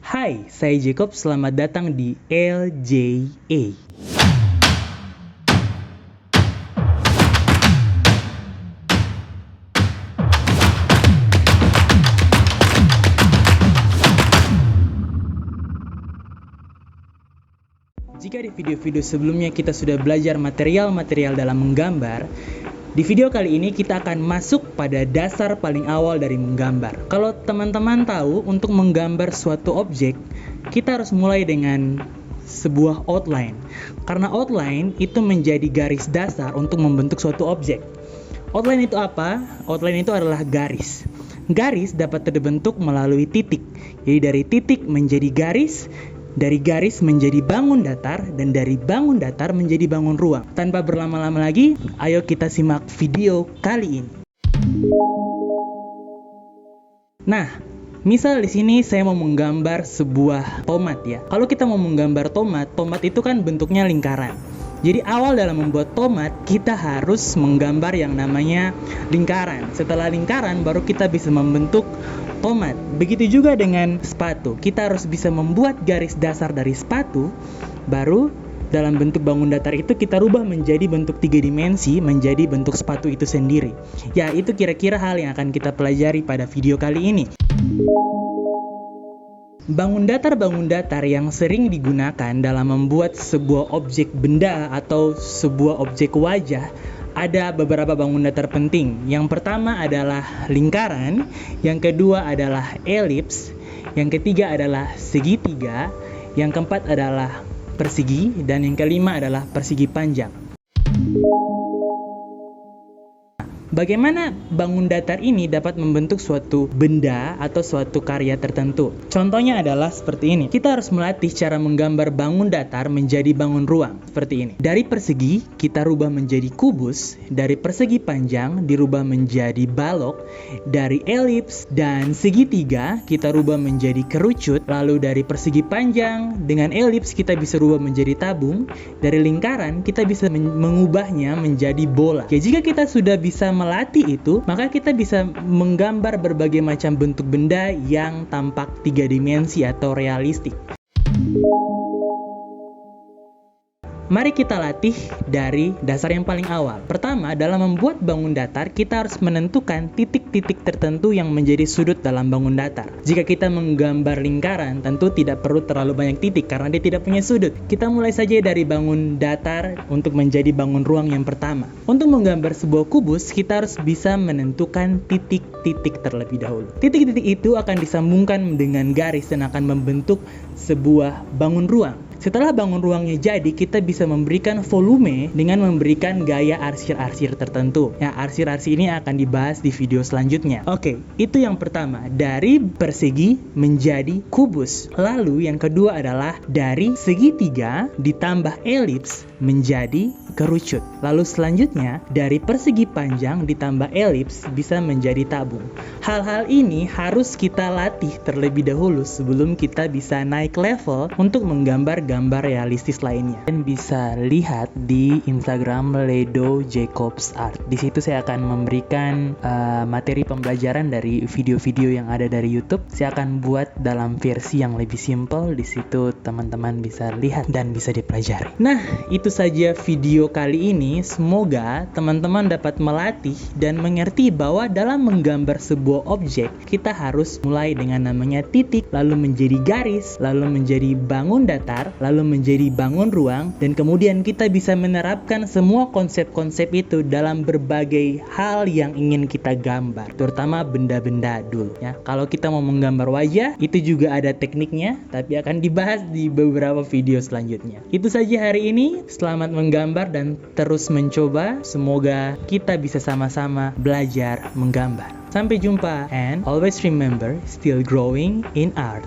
Hai, saya Jacob. Selamat datang di LJA. Jika di video-video sebelumnya kita sudah belajar material-material dalam menggambar, di video kali ini kita akan masuk pada dasar paling awal dari menggambar. Kalau teman-teman tahu, untuk menggambar suatu objek, kita harus mulai dengan sebuah outline. Karena outline itu menjadi garis dasar untuk membentuk suatu objek. Outline itu apa? Outline itu adalah garis. Garis dapat terbentuk melalui titik. Jadi dari titik menjadi garis, dari garis menjadi bangun datar, dan dari bangun datar menjadi bangun ruang. Tanpa berlama-lama lagi, ayo kita simak video kali ini. Nah, misal di sini saya mau menggambar sebuah tomat ya. Kalau kita mau menggambar tomat itu kan bentuknya lingkaran. Jadi awal dalam membuat tomat, kita harus menggambar yang namanya lingkaran. Setelah lingkaran, baru kita bisa membentuk tomat. Begitu juga dengan sepatu. Kita harus bisa membuat garis dasar dari sepatu, baru dalam bentuk bangun datar itu kita rubah menjadi bentuk 3 dimensi, menjadi bentuk sepatu itu sendiri. Ya, itu kira-kira hal yang akan kita pelajari pada video kali ini. Bangun datar yang sering digunakan dalam membuat sebuah objek benda atau sebuah objek wajah, ada beberapa bangun datar penting. Yang pertama adalah lingkaran, yang kedua adalah elips, yang ketiga adalah segitiga, yang keempat adalah persegi, dan yang kelima adalah persegi panjang. Bagaimana bangun datar ini dapat membentuk suatu benda atau suatu karya tertentu? Contohnya adalah seperti ini. Kita harus melatih cara menggambar bangun datar menjadi bangun ruang. Seperti ini. Dari persegi, kita rubah menjadi kubus. Dari persegi panjang, dirubah menjadi balok. Dari elips dan segitiga, kita rubah menjadi kerucut. Lalu dari persegi panjang dengan elips, kita bisa rubah menjadi tabung. Dari lingkaran, kita bisa mengubahnya menjadi bola. Ya, jika kita sudah bisa melatih itu, maka kita bisa menggambar berbagai macam bentuk benda yang tampak 3 dimensi atau realistik. Mari kita latih dari dasar yang paling awal. Pertama, dalam membuat bangun datar, kita harus menentukan titik-titik tertentu yang menjadi sudut dalam bangun datar. Jika kita menggambar lingkaran, tentu tidak perlu terlalu banyak titik karena dia tidak punya sudut. Kita mulai saja dari bangun datar untuk menjadi bangun ruang yang pertama. Untuk menggambar sebuah kubus, kita harus bisa menentukan titik-titik terlebih dahulu. Titik-titik itu akan disambungkan dengan garis dan akan membentuk sebuah bangun ruang. Setelah bangun ruangnya jadi, kita bisa memberikan volume dengan memberikan gaya arsir-arsir tertentu. Ya, arsir-arsir ini akan dibahas di video selanjutnya. Oke, itu yang pertama. Dari persegi menjadi kubus. Lalu yang kedua adalah dari segitiga ditambah elips menjadi kerucut. Lalu selanjutnya, dari persegi panjang ditambah elips bisa menjadi tabung. Hal-hal ini harus kita latih terlebih dahulu sebelum kita bisa naik level untuk menggambar gambar realistis lainnya. Dan bisa lihat di Instagram Ledo Jacobs Art. Di situ saya akan memberikan materi pembelajaran dari video-video yang ada dari YouTube. Saya akan buat dalam versi yang lebih simple. Di situ teman-teman bisa lihat dan bisa dipelajari. Nah, itu saja video kali ini. Semoga teman-teman dapat melatih dan mengerti bahwa dalam menggambar sebuah objek, kita harus mulai dengan namanya titik, lalu menjadi garis, lalu menjadi bangun datar, lalu menjadi bangun ruang, dan kemudian kita bisa menerapkan semua konsep-konsep itu dalam berbagai hal yang ingin kita gambar, terutama benda-benda dulu ya. Kalau kita mau menggambar wajah, itu juga ada tekniknya, tapi akan dibahas di beberapa video selanjutnya. Itu saja hari ini. Selamat menggambar dan terus mencoba. Semoga kita bisa sama-sama belajar menggambar. Sampai jumpa, and always remember, still growing in art.